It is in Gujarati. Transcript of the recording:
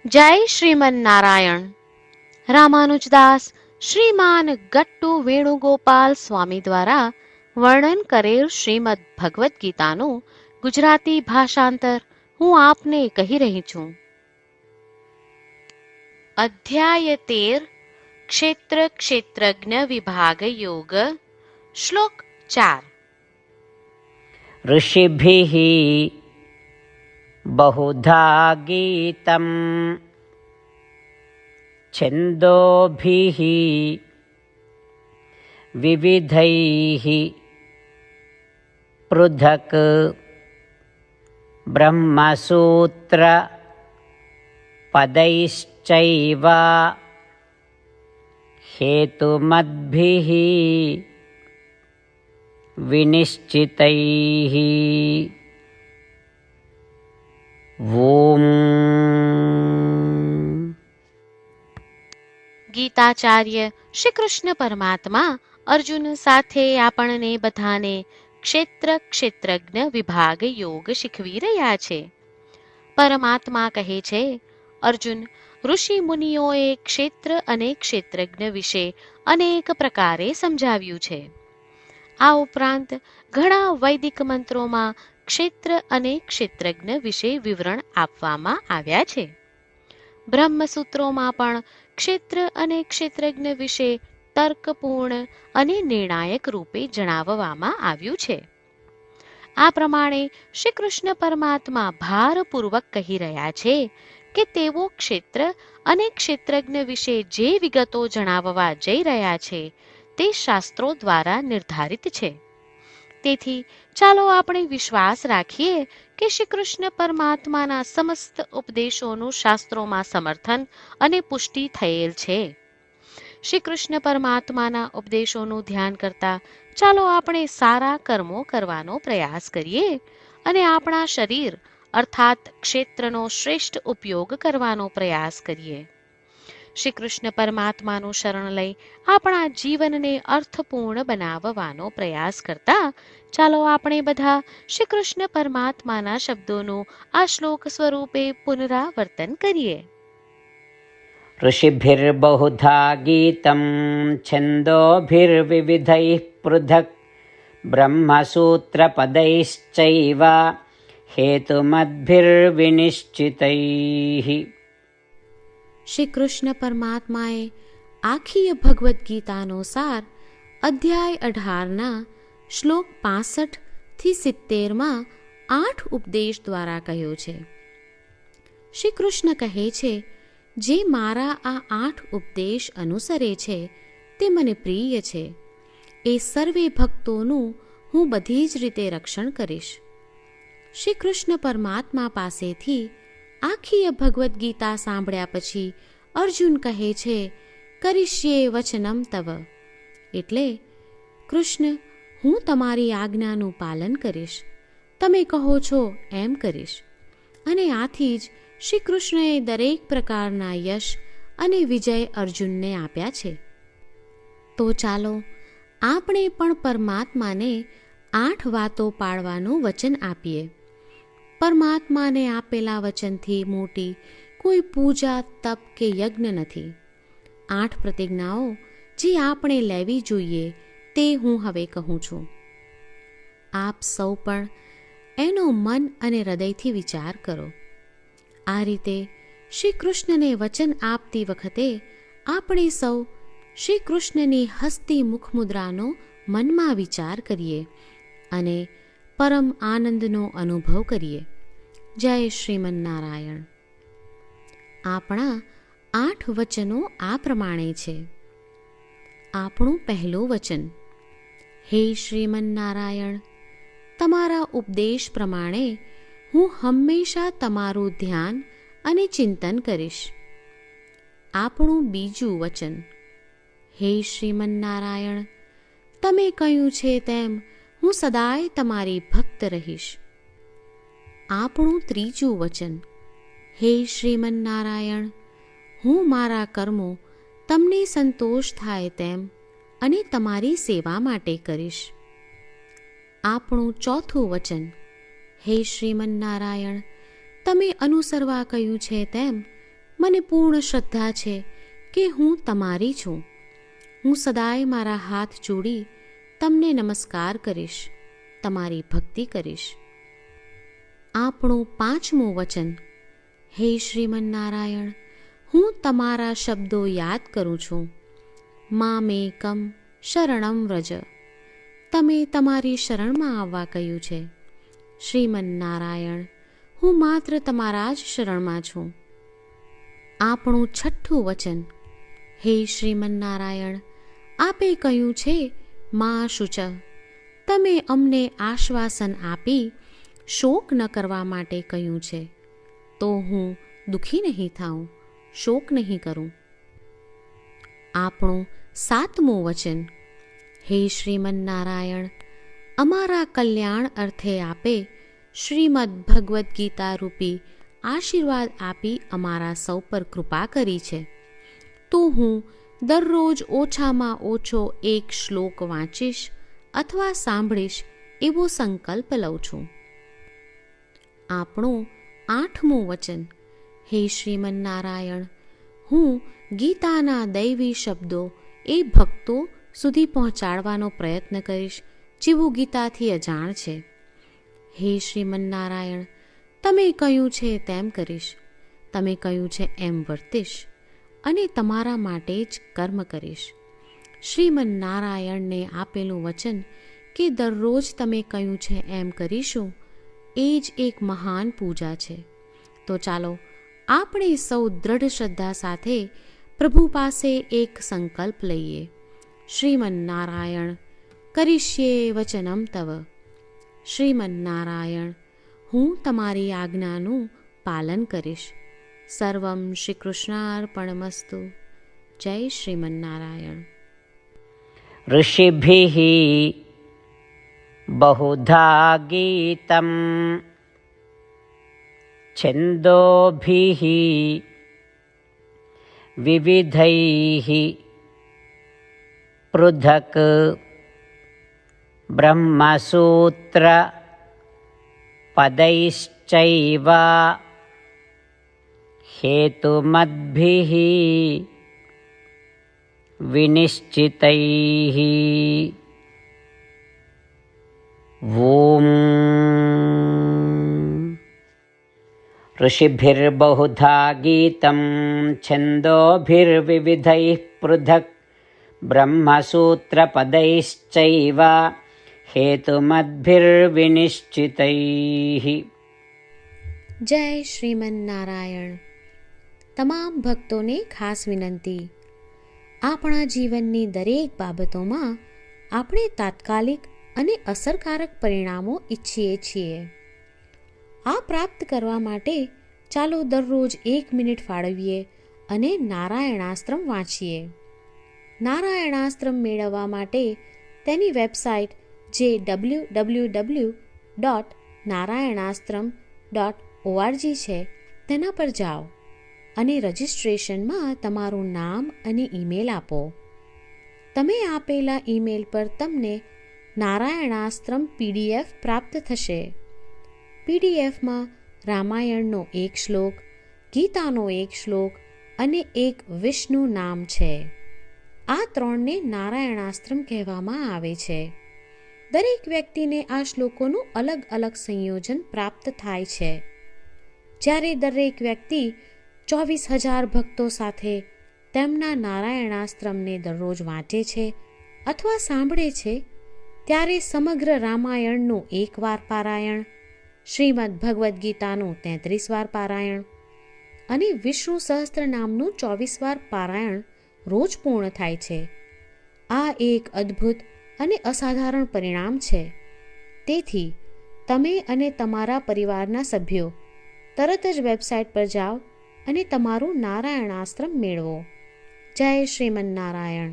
જય શ્રીમન નારાયણ. રામાનુજદાસ શ્રીમાન ગટ્ટુ વેણુગોપાલ સ્વામી દ્વારા વર્ણન કરેલ શ્રીમદ ભગવદ્ ગીતાનું ગુજરાતી ભાષાંતર હું આપને કહી રહી છું. અધ્યાય 13 ક્ષેત્ર ક્ષેત્રજ્ઞ વિભાગ યોગ. શ્લોક 4. ऋषिभिः बहुधा गीतं छन्दोभिः विविधैः पृथक् ब्रह्मसूत्र पदैश्चैव हेतुमद्भिः विनिश्चितैः. ઓમ. ગીતાચાર્ય શ્રી કૃષ્ણ પરમાત્મા અર્જુન સાથે આપણને બધાને ક્ષેત્ર ક્ષેત્રજ્ઞ વિભાગ યોગ શીખવી રહ્યા છે. પરમાત્મા કહે છે, અર્જુન, ઋષિ મુનિઓએ ક્ષેત્ર અને ક્ષેત્રજ્ઞ વિશે અનેક પ્રકારે સમજાવ્યું છે. આ ઉપરાંત ઘણા વૈદિક મંત્રોમાં ક્ષેત્ર અને ક્ષેત્રજ્ઞ વિશે વિવરણ આપવામાં આવ્યા છે. બ્રહ્મસૂત્રોમાં પણ ક્ષેત્ર અને ક્ષેત્રજ્ઞ વિશે તર્કપૂર્ણ અને નિર્ણાયક રૂપે જણાવવામાં આવ્યું છે. આ પ્રમાણે શ્રી કૃષ્ણ પરમાત્મા ભારપૂર્વક કહી રહ્યા છે કે તેઓ ક્ષેત્ર અને ક્ષેત્રજ્ઞ વિશે જે વિગતો જણાવવા જઈ રહ્યા છે તે શાસ્ત્રો દ્વારા નિર્ધારિત છે. તેથી ચાલો આપણે વિશ્વાસ રાખીએ કે શ્રી કૃષ્ણ પરમાત્માના સમસ્ત ઉપદેશોનું શાસ્ત્રોમાં સમર્થન અને પુષ્ટિ થયેલ છે. શ્રી કૃષ્ણ પરમાત્માના ઉપદેશોનું ધ્યાન કરતા ચાલો આપણે સારા કર્મો કરવાનો પ્રયાસ કરીએ અને આપણા શરીર અર્થાત ક્ષેત્રનો શ્રેષ્ઠ ઉપયોગ કરવાનો પ્રયાસ કરીએ. શ્રી કૃષ્ણ પરમાત્માનું શરણ લઈ આપણા જીવનને અર્થપૂર્ણ બનાવવાનો પ્રયાસ કરતા ચાલો આપણે બધા શ્રી કૃષ્ણ પરમાત્માના શબ્દોનું આ શ્લોક સ્વરૂપે પુનરાવર્તન કરીએ. ऋषिभिर्बहुधा गीतं छन्दोभिर्विविधैः पृथक् ब्रह्मसूत्रपदैश्चैव हेतुमद्भिर्विनिश्चितैः. શ્રી કૃષ્ણ પરમાત્માએ આખી ભગવદ્ ગીતાનો સાર અધ્યાય 18ના શ્લોક 65 થી 70માં 8 ઉપદેશ દ્વારા કહ્યો છે. શ્રી કૃષ્ણ કહે છે, જે મારા આ 8 ઉપદેશ અનુસરે છે તે મને પ્રિય છે. એ સર્વે ભક્તોનું હું બધી જ રીતે રક્ષણ કરીશ. શ્રી કૃષ્ણ પરમાત્મા પાસેથી આખી ભગવદ્ ગીતા સાંભળ્યા પછી અર્જુન કહે છે, કરિષ્યે વચનમ તવ, એટલે કૃષ્ણ, હું તમારી આજ્ઞાનું પાલન કરીશ, તમે કહો છો એમ કરીશ. અને આથી જ શ્રી કૃષ્ણએ દરેક પ્રકારના યશ અને વિજય અર્જુનને આપ્યા છે. તો ચાલો આપણે પણ પરમાત્માને 8 વાતો પાળવાનું વચન આપીએ. પરમાત્માને આપેલા વચનથી મોટી કોઈ પૂજા, તપ કે યજ્ઞ નથી. 8 પ્રતિજ્ઞાઓ જે આપણે લેવી જોઈએ તે હું હવે કહું છું. આપ સૌ પણ એનો મન અને હૃદયથી વિચાર કરો. આ રીતે શ્રી કૃષ્ણને વચન આપતી વખતે આપણે સૌ શ્રી કૃષ્ણની હસતી મુખમુદ્રાનો મનમાં વિચાર કરીએ અને પરમ આનંદનો અનુભવ કરીએ. જય શ્રીમન નારાયણ. આપણા 8 વચનો આ પ્રમાણે છે. આપણું પહેલું વચન, હે શ્રીમન નારાયણ, તમારા ઉપદેશ પ્રમાણે હું હંમેશા તમારું ધ્યાન અને ચિંતન કરીશ. આપણું બીજું વચન, હે શ્રીમન નારાયણ, તમે કહ્યું છે તેમ હું સદાય તમારી ભક્ત રહીશ. આપણું ત્રીજું વચન, હે શ્રીમન નારાયણ, હું મારા કર્મો તમને સંતોષ થાય તેમ અને તમારી સેવા માટે કરીશ. આપણું ચોથું વચન, હે શ્રીમન નારાયણ, તમે અનુસરવા કહ્યું છે તેમ મને પૂર્ણ શ્રદ્ધા છે કે હું તમારી છું. હું સદાય મારા હાથ જોડી તમને નમસ્કાર કરીશ, તમારી ભક્તિ કરીશ. આપણું 5મું વચન. હે શ્રીમન્નારાયણ, હું તમારા શબ્દો યાદ કરું છું. મામેકમ શરણમ વ્રજ. તમે તમારી શરણમાં આવવા કહ્યું છે. શ્રીમન્નારાયણ, હું માત્ર તમારા જ શરણમાં છું. આપણું 6થું વચન. હે શ્રીમન્નારાયણ, આપે કહ્યું છે મા શુચ. તમે અમને આશ્વાસન આપી શોક ન કરવા માટે કહ્યું છે, તો હું દુઃખી નહીં થાઉં, શોક નહીં કરું. આપણું 7મું વચન. હે શ્રીમન્નારાયણ, અમારા કલ્યાણ અર્થે આપે શ્રીમદ્ ભગવદ્ ગીતા રૂપી આશીર્વાદ આપી અમારા સૌ પર કૃપા કરી છે, તો હું દરરોજ ઓછામાં ઓછો 1 શ્લોક વાંચીશ અથવા સાંભળીશ એવો સંકલ્પ લઉં છું. આપણું 8મું વચન. હે શ્રીમન્નારાયણ, હું ગીતાના દૈવી શબ્દો એ ભક્તો સુધી પહોંચાડવાનો પ્રયત્ન કરીશ જેઓ ગીતાથી અજાણ છે. હે શ્રીમન્નારાયણ, તમે કહ્યું છે તેમ કરીશ, તમે કહ્યું છે એમ વર્તીશ અને તમારા માટે જ કર્મ કરીશ. શ્રીમન્નારાયણને આપેલું વચન કે દરરોજ તમે કહ્યું છે એમ કરીશું, એ જ એક મહાન પૂજા છે. તો ચાલો આપણે સૌ દ્રઢ શ્રદ્ધા સાથે પ્રભુ પાસે એક સંકલ્પ લઈએ. શ્રીમન્નારાયણ, કરીશ્યે વચનમ તવ. શ્રીમન્નારાયણ, હું તમારી આજ્ઞાનું પાલન કરીશ. સર્વમ શ્રી કૃષ્ણાર્પણમસ્તુ. જય શ્રીમન્નારાયણ. ऋषिभिः बहुधा गीतं छन्दोभिः विविधैः पृथक् ब्रह्मसूत्र पदैश्चैव हेतुमद्भिः विनिश्चितैः. ॐ ऋषिभिर्बहुधा गीतं छन्दोभिर्विविधैः पृथक् ब्रह्मसूत्रपदैश्चैव हेतुमद्भिर्विनिश्चितैः. જય શ્રીમન્નારાયણ. તમામ ભક્તોને ખાસ વિનંતી. આપણા જીવનની દરેક બાબતોમાં આપણે તાત્કાલિક અને અસરકારક પરિણામો ઈચ્છીએ છીએ. આ પ્રાપ્ત કરવા માટે ચાલો દરરોજ 1 મિનિટ ફાળવીએ અને નારાયણાસ્ત્રમ વાંચીએ. નારાયણાસ્ત્રમ મેળવવા માટે તેની વેબસાઇટ જે www.narayanaastram.org છે તેના પર જાઓ અને રજિસ્ટ્રેશનમાં તમારું નામ અને ઈમેલ આપો. તમે આપેલા ઈમેલ પર તમને નારાયણાસ્ત્રમ PDF પ્રાપ્ત થશે. PDFમાં રામાયણનો 1 શ્લોક, ગીતાનો 1 શ્લોક અને એક વિષ્ણુ નામ છે. આ 3ને નારાયણાસ્ત્રમ કહેવામાં આવે છે. દરેક વ્યક્તિને આ શ્લોકોનું અલગ અલગ સંયોજન પ્રાપ્ત થાય છે. જ્યારે દરેક વ્યક્તિ 24,000 ભક્તો સાથે તેમના નારાયણાસ્ત્રમને દરરોજ વાંચે છે અથવા સાંભળે છે, ત્યારે સમગ્ર રામાયણનું 1 વાર પારાયણ, શ્રીમદ્ ભગવદ્ ગીતાનું 33 વાર પારાયણ અને વિષ્ણુ સહસ્ત્ર નામનું 24 વાર પારાયણ રોજ પૂર્ણ થાય છે. આ એક અદ્ભુત અને અસાધારણ પરિણામ છે. તેથી તમે અને તમારા પરિવારના સભ્યો તરત જ વેબસાઇટ પર જાઓ અને તમારું નારાયણાસ્ત્રમ મેળવો. જય શ્રીમન્નારાયણ.